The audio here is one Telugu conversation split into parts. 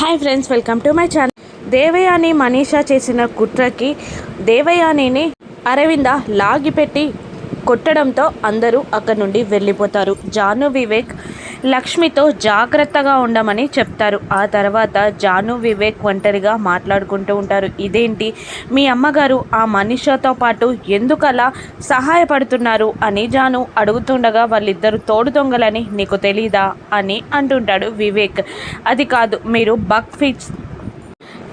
Hi friends, welcome to my channel. Devayani Manisha చేసిన కుట్రకి దేవయానిని అరవింద లాగిపెట్టి కొట్టడంతో అందరూ అక్కడి నుండి వెళ్ళిపోతారు. జాను వివేక్ లక్ష్మితో జాగ్రత్తగా ఉండమని చెప్తారు. ఆ తర్వాత జాను వివేక్ ఒంటరిగా మాట్లాడుకుంటూ ఉంటారు. ఇదేంటి, మీ అమ్మగారు ఆ మనీషాతో పాటు ఎందుకలా సహాయపడుతున్నారు అని జాను అడుగుతుండగా, వాళ్ళిద్దరు తోడు దొంగలని నీకు తెలీదా అని అంటుంటాడు వివేక్. అది కాదు, మీరు బగ్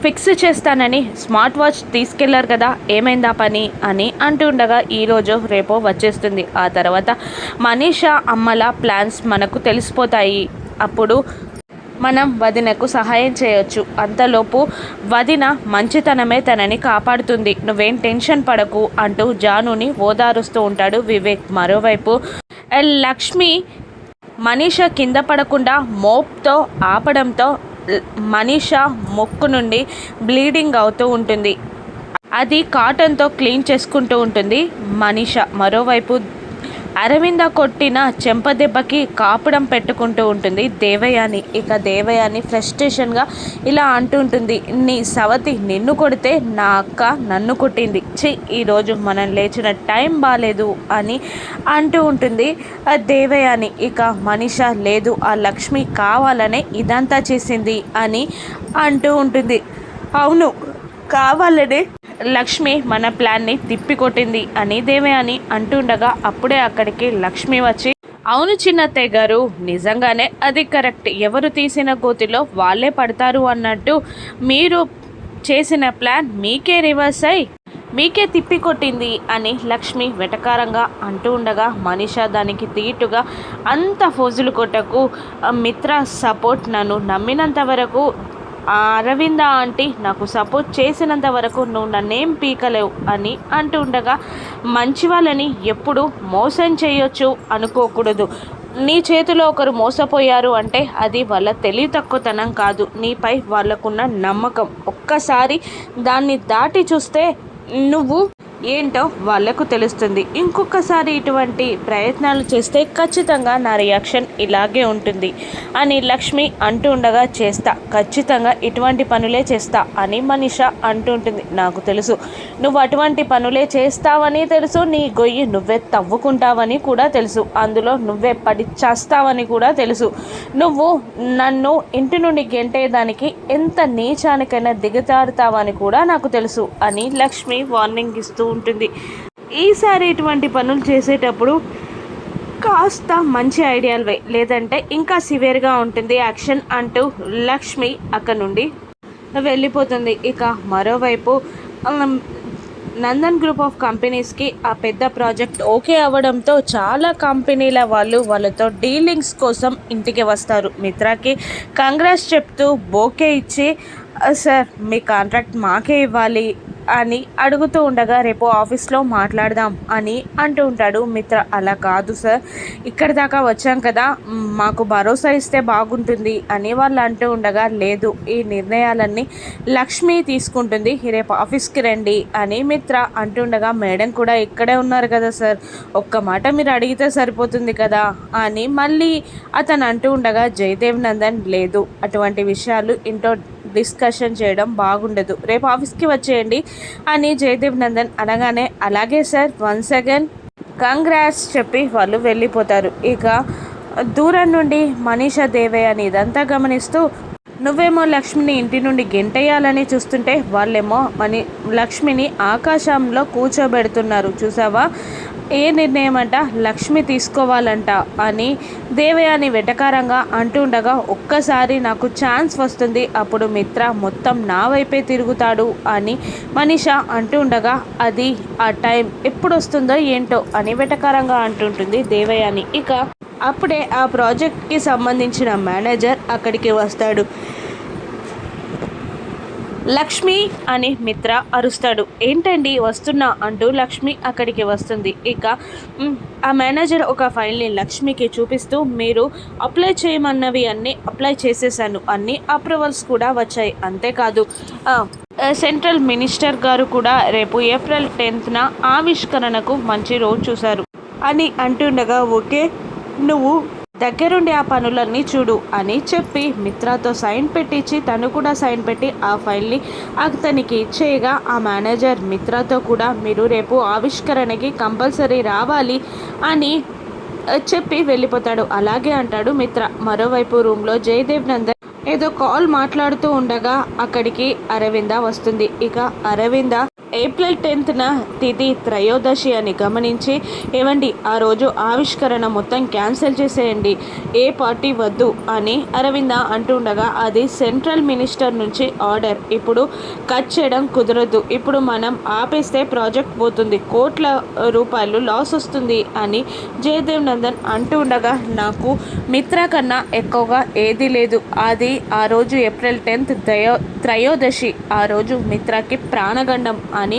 ఫిక్స్ చేస్తానని స్మార్ట్ వాచ్ తీసుకెళ్లారు కదా, ఏమైందా పని అని అంటుండగా, ఈరోజు రేపో వచ్చేస్తుంది. ఆ తర్వాత మనీషా అమ్మల ప్లాన్స్ మనకు తెలిసిపోతాయి. అప్పుడు మనం వదినకు సహాయం చేయొచ్చు. అంతలోపు వదిన మంచితనమే తనని కాపాడుతుంది, నువ్వేం టెన్షన్ పడకు అంటూ జానుని ఓదారుస్తూ ఉంటాడు వివేక్. మరోవైపు లక్ష్మి మనీషా కింద పడకుండా మోప్తో ఆపడంతో మనీషా ముక్కు నుండి బ్లీడింగ్ అవుతూ ఉంటుంది. అది కాటన్తో క్లీన్ చేసుకుంటూ ఉంటుంది మనీషా. మరోవైపు అరవింద కొట్టిన చెంపదెబ్బకి కాపుడం పెట్టుకుంటూ ఉంటుంది దేవయాని. ఇక దేవయాని ఫ్రస్ట్రేషన్గా ఇలా అంటుంటుంది, నీ సవతి నిన్ను కొడితే నా అక్క నన్ను కొట్టింది, ఈరోజు మనం లేచిన టైం బాగాలేదు అని అంటూ ఉంటుంది దేవయాని. ఇక మనీషా లేదు, ఆ లక్ష్మి కావాలనే ఇదంతా చేసింది అని అంటూ ఉంటుంది. అవును, కావాలనే లక్ష్మి మన ప్లాన్ని తిప్పికొట్టింది అని దేవయాని అంటుండగా, అప్పుడే అక్కడికి లక్ష్మి వచ్చి, అవును చిన్నత్తయ్య గారు, నిజంగానే అది కరెక్ట్, ఎవరు తీసిన గోతిలో వాళ్ళే పడతారు అన్నట్టు మీరు చేసిన ప్లాన్ మీకే రివర్స్ అయి మీకే తిప్పికొట్టింది అని లక్ష్మి వెటకారంగా అంటూ ఉండగా, మనీషా దానికి తీటుగా, అంత ఫోజులు కొట్టకు మిత్ర, సపోర్ట్ నన్ను నమ్మినంత వరకు అరవింద ఆంటీ నాకు సపోర్ట్ చేసినంత వరకు నువ్వు నన్నేం పీకలేవు అని అంటూ ఉండగా, మంచి వాళ్ళని ఎప్పుడు మోసం చేయొచ్చు అనుకోకూడదు. నీ చేతిలో ఒకరు మోసపోయారు అంటే అది వాళ్ళ తెలివి తక్కువతనం కాదు, నీపై వాళ్ళకున్న నమ్మకం. ఒక్కసారి దాన్ని దాటి చూస్తే నువ్వు ఏంటో వాళ్లకు తెలుస్తుంది. ఇంకొకసారి ఇటువంటి ప్రయత్నాలు చేస్తే ఖచ్చితంగా నా రియాక్షన్ ఇలాగే ఉంటుంది అని లక్ష్మి అంటూ ఉండగా, చేస్తా, ఖచ్చితంగా ఇటువంటి పనులే చేస్తా అని మనీషా అంటుంటుంది. నాకు తెలుసు నువ్వు అటువంటి పనులే చేస్తావని తెలుసు, నీ గొయ్యి నువ్వే తవ్వుకుంటావని కూడా తెలుసు, అందులో నువ్వే పడి చేస్తావని కూడా తెలుసు, నువ్వు నన్ను ఇంటి నుండి గెంటేదానికి ఎంత నీచానికైనా దిగజారుతావని కూడా నాకు తెలుసు అని లక్ష్మి వార్నింగ్ ఇస్తూ ఉంటుంది. ఈసారి ఇటువంటి పనులు చేసేటప్పుడు కాస్త మంచి ఐడియాలు లేదంటే ఇంకా సివియర్గా ఉంటుంది యాక్షన్ అంటూ లక్ష్మి అక్కడ నుండి వెళ్ళిపోతుంది. ఇక మరోవైపు నందన్ గ్రూప్ ఆఫ్ కంపెనీస్కి ఆ పెద్ద ప్రాజెక్ట్ ఓకే అవ్వడంతో చాలా కంపెనీల వాళ్ళతో డీలింగ్స్ కోసం ఇంటికి వస్తారు. మిత్రాకి కంగ్రాట్స్ చెప్తూ బోకే ఇచ్చి, సార్ మీ కాంట్రాక్ట్ మాకే ఇవ్వాలి అని అడుగుతూ ఉండగా, రేపు ఆఫీస్లో మాట్లాడదాం అని అంటూ ఉంటాడు మిత్ర. అలా కాదు సార్, ఇక్కడి దాకా వచ్చాం కదా, మాకు భరోసా ఇస్తే బాగుంటుంది అని వాళ్ళు అంటూ ఉండగా, లేదు, ఈ నిర్ణయాలన్నీ లక్ష్మి తీసుకుంటుంది, రేపు ఆఫీస్కి రండి అని మిత్ర అంటుండగా, మేడం కూడా ఇక్కడే ఉన్నారు కదా సార్, ఒక్క మాట మీరు అడిగితే సరిపోతుంది కదా అని మళ్ళీ అతను అంటూ ఉండగా, జయదేవ్ నందన్ లేదు, అటువంటి విషయాలు ఇంట్లో డిస్కషన్ చేయడం బాగుండదు, రేపు ఆఫీస్కి వచ్చేయండి అని జయదేవ్ నందన్ అనగానే, అలాగే సార్, వన్స్ అగైన్ కంగ్రాట్స్ చెప్పి వాళ్ళు వెళ్ళిపోతారు. ఇక దూరం నుండి మనీషా దేవయాని ఇదంతా గమనిస్తూ, నువ్వేమో లక్ష్మిని ఇంటి నుండి గెంటేయాలని చూస్తుంటే వాళ్ళేమో లక్ష్మిని ఆకాశంలో కూర్చోబెడుతున్నారు, చూసావా, ఏ నిర్ణయం అంట లక్ష్మి తీసుకోవాలంట అని దేవయాని వెటకారంగా అంటుండగా, ఒక్కసారి నాకు ఛాన్స్ వస్తుంది, అప్పుడు మిత్ర మొత్తం నా వైపే తిరుగుతాడు అని మనీషా అంటుండగా, అది ఆ టైం ఎప్పుడు వస్తుందో ఏంటో అని వెటకారంగా అంటుంటుంది దేవయాని. ఇక అప్పుడే ఆ ప్రాజెక్ట్కి సంబంధించిన మేనేజర్ అక్కడికి వస్తాడు. లక్ష్మి అని మిత్ర అరుస్తాడు. ఏంటండి వస్తున్నా అంటూ లక్ష్మి అక్కడికి వస్తుంది. ఇక ఆ మేనేజర్ ఒక ఫైల్ని లక్ష్మికి చూపిస్తూ, మీరు అప్లై చేయమన్నవి అన్నీ అప్లై చేసేసాను, అన్ని అప్రూవల్స్ కూడా వచ్చాయి, అంతేకాదు సెంట్రల్ మినిస్టర్ గారు కూడా రేపు ఏప్రిల్ 10న ఆవిష్కరణకు మంచి రోజు చూశారు అని అంటుండగా, ఓకే, నువ్వు దగ్గరుండి ఆ పనులన్నీ చూడు అని చెప్పి మిత్రతో సైన్ పెట్టించి తను కూడా సైన్ పెట్టి ఆ ఫైల్ని అతనికి ఇచ్చేయగా ఆ మేనేజర్ మిత్రతో కూడా మీరు రేపు ఆవిష్కరణకి కంపల్సరీ రావాలి అని చెప్పి వెళ్ళిపోతాడు. అలాగే అంటాడు మిత్ర. మరోవైపు రూమ్లో జయదేవ్ నందన్ ఏదో కాల్ మాట్లాడుతూ ఉండగా అక్కడికి అరవింద వస్తుంది. ఇక అరవింద ఏప్రిల్ 10న తిథి త్రయోదశి అని గమనించి, ఏవండి ఆ రోజు ఆవిష్కరణ మొత్తం క్యాన్సిల్ చేసేయండి, ఏ పార్టీ వద్దు అని అరవింద అంటుండగా, అది సెంట్రల్ మినిస్టర్ నుంచి ఆర్డర్, ఇప్పుడు కట్ చేయడం కుదరదు, ఇప్పుడు మనం ఆపేస్తే ప్రాజెక్ట్ పోతుంది, కోట్ల రూపాయలు లాస్ వస్తుంది అని జయదేవ్ నందన్ అంటూ ఉండగా, నాకు మిత్ర కన్నా ఎక్కువగా ఏదీ లేదు, అది ఆ రోజు ఏప్రిల్ 10th త్రయోదశి, ఆ రోజు మిత్రకి ప్రాణగండం అని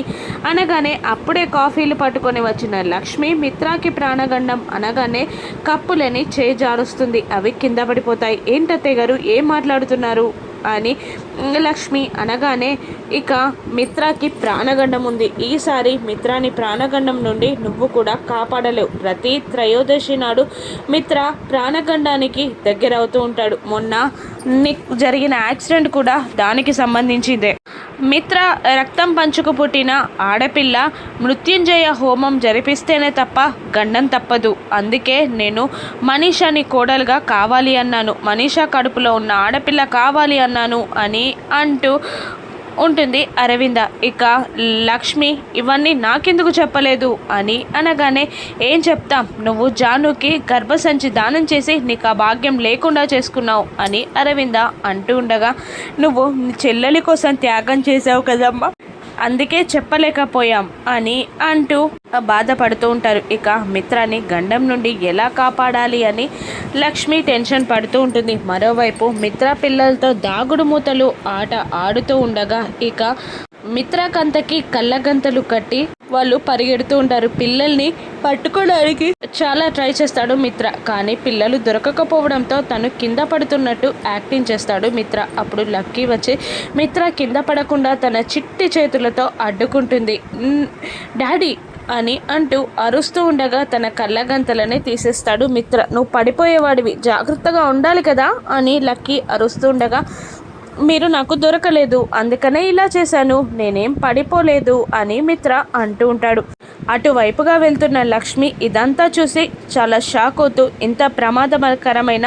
అనగానే అప్పుడే కాఫీలు పట్టుకొని వచ్చిన లక్ష్మి మిత్రాకి ప్రాణగండం అనగానే కప్పులని చేజారుస్తుంది. అవి కింద పడిపోతాయి. ఏంటత్తయ్య గారు ఏం మాట్లాడుతున్నారు అని లక్ష్మి అనగానే, ఇక మిత్రాకి ప్రాణగండం ఉంది, ఈసారి మిత్రాని ప్రాణగండం నుండి నువ్వు కూడా కాపాడలేవు. ప్రతి త్రయోదశి నాడు మిత్ర ప్రాణగండానికి దగ్గరవుతూ ఉంటాడు. మొన్న నీకు జరిగిన యాక్సిడెంట్ కూడా దానికి సంబంధించిందే. మిత్ర రక్తం పంచుకు పుట్టిన ఆడపిల్ల మృత్యుంజయ హోమం జరిపిస్తేనే తప్ప గండం తప్పదు. అందుకే నేను మనీషాని కోడలుగా కావాలి అన్నాను, మనీషా కడుపులో ఉన్న ఆడపిల్ల కావాలి అన్నాను అని అంటూ ఉంటుంది అరవింద. ఇక లక్ష్మి ఇవన్నీ నాకెందుకు చెప్పలేదు అని అనగానే, ఏం చెప్తాం, నువ్వు జానుకి గర్భసంచి దానం చేసి నీకు ఆ భాగ్యం లేకుండా చేసుకున్నావు అని అరవింద అంటూ ఉండగా, నువ్వు నీ చెల్లెలి కోసం త్యాగం చేసావు కదమ్మా, అందుకే చెప్పలేకపోయాం అని అంటూ బాధపడుతూ ఉంటారు. ఇక మిత్రాన్ని గండం నుండి ఎలా కాపాడాలి అని లక్ష్మి టెన్షన్ పడుతూ ఉంటుంది. మరోవైపు మిత్ర పిల్లలతో దాగుడు మూతలు ఆట ఆడుతూ ఉండగా, ఇక మిత్రకంతకి కళ్ళగంతలు కట్టి వాళ్ళు పరిగెడుతూ ఉంటారు. పిల్లల్ని పట్టుకోవడానికి చాలా ట్రై చేస్తాడు మిత్ర, కానీ పిల్లలు దొరకకపోవడంతో తను కింద పడుతున్నట్టు యాక్టింగ్ చేస్తాడు మిత్ర. అప్పుడు లక్కీ వచ్చి మిత్ర కింద పడకుండా తన చిట్టి చేతులతో అడ్డుకుంటుంది. డాడీ అని అంటూ అరుస్తూ ఉండగా తన కళ్ళగంతలని తీసేస్తాడు మిత్ర. నువ్వు పడిపోయేవాడివి, జాగ్రత్తగా ఉండాలి కదా అని లక్కీ అరుస్తూ ఉండగా, మీరు నాకు దొరకలేదు అందుకనే ఇలా చేశాను, నేనేం పడిపోలేదు అని మిత్ర అంటూ ఉంటాడు. అటువైపుగా వెళ్తున్న లక్ష్మి ఇదంతా చూసి చాలా షాక్ అవుతూ, ఇంత ప్రమాదకరమైన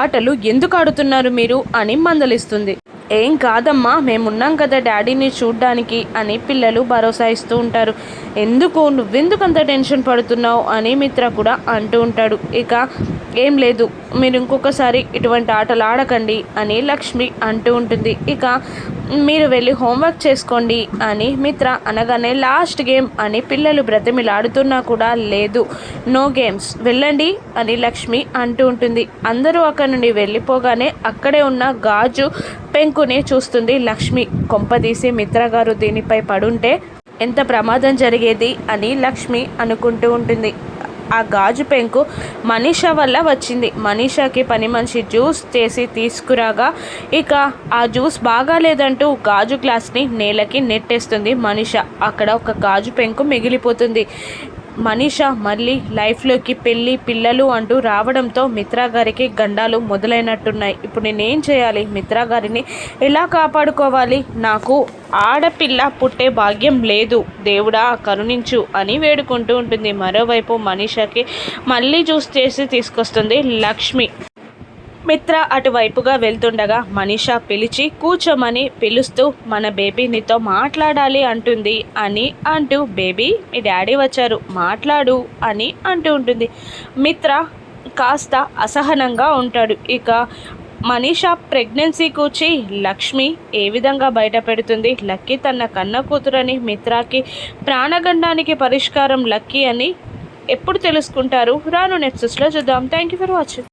ఆటలు ఎందుకు ఆడుతున్నారు మీరు అని మందలిస్తుంది. ఏం కాదమ్మా, మేమున్నాం కదా డాడీని చూడ్డానికి అని పిల్లలు భరోసా ఇస్తూ ఉంటారు. నువ్వెందుకు అంత టెన్షన్ పడుతున్నావు అని మిత్ర కూడా అంటూ ఉంటాడు. ఇక ఏం లేదు, మీరు ఇంకొకసారి ఇటువంటి ఆటలు ఆడకండి అని లక్ష్మి అంటూ ఉంటుంది. ఇక మీరు వెళ్ళి హోంవర్క్ చేసుకోండి అని మిత్ర అనగానే, లాస్ట్ గేమ్ అని పిల్లలు బ్రతిమిలాడుతున్నా కూడా లేదు, నో గేమ్స్, వెళ్ళండి అని లక్ష్మి అంటూ ఉంటుంది. అందరూ అక్కడి నుండి వెళ్ళిపోగానే అక్కడే ఉన్న గాజు పెంకుని చూస్తుంది లక్ష్మి. కొంపదీసి మిత్ర గారు దీనిపై పడుంటే ఎంత ప్రమాదం జరిగేది అని లక్ష్మి అనుకుంటూ ఉంటుంది. ఆ గాజు పెంకు మనీషా వల్ల వచ్చింది. మనీషాకి పని మనిషి జ్యూస్ చేసి తీసుకురాగా, ఇక ఆ జ్యూస్ బాగాలేదంటూ గాజు గ్లాస్ని నేలకి నెట్టేస్తుంది మనీషా. అక్కడ ఒక గాజు పెంకు మిగిలిపోతుంది. మనీషా మళ్ళీ లైఫ్లోకి పెళ్ళి పిల్లలు అంటూ రావడంతో మిత్రా గారికి గండాలు మొదలైనట్టున్నాయి. ఇప్పుడు నేనేం చేయాలి, మిత్రా గారిని ఎలా కాపాడుకోవాలి, నాకు ఆడపిల్ల పుట్టే భాగ్యం లేదు, దేవుడా కరుణించు అని వేడుకుంటూ ఉంటుంది. మరోవైపు మనీషాకి మళ్ళీ జ్యూస్ చేసి తీసుకొస్తుంది లక్ష్మి. మిత్ర అటువైపుగా వెళ్తుండగా మనీషా పిలిచి కూర్చోమని పిలుస్తూ, మన బేబీ నీతో మాట్లాడాలి అంటుంది అని అంటూ, బేబీ మీ డాడీ వచ్చారు మాట్లాడు అని అంటూ ఉంటుంది. మిత్ర కాస్త అసహనంగా ఉంటాడు. ఇక మనీషా ప్రెగ్నెన్సీ కూర్చి లక్ష్మి ఏ విధంగా బయట పెడుతుంది, లక్కీ తన కన్న కూతురని, మిత్రాకి ప్రాణగండానికి పరిష్కారం లక్కీ అని ఎప్పుడు తెలుసుకుంటారు, రాను నెక్స్ట్లో చూద్దాం. Thank you for watching.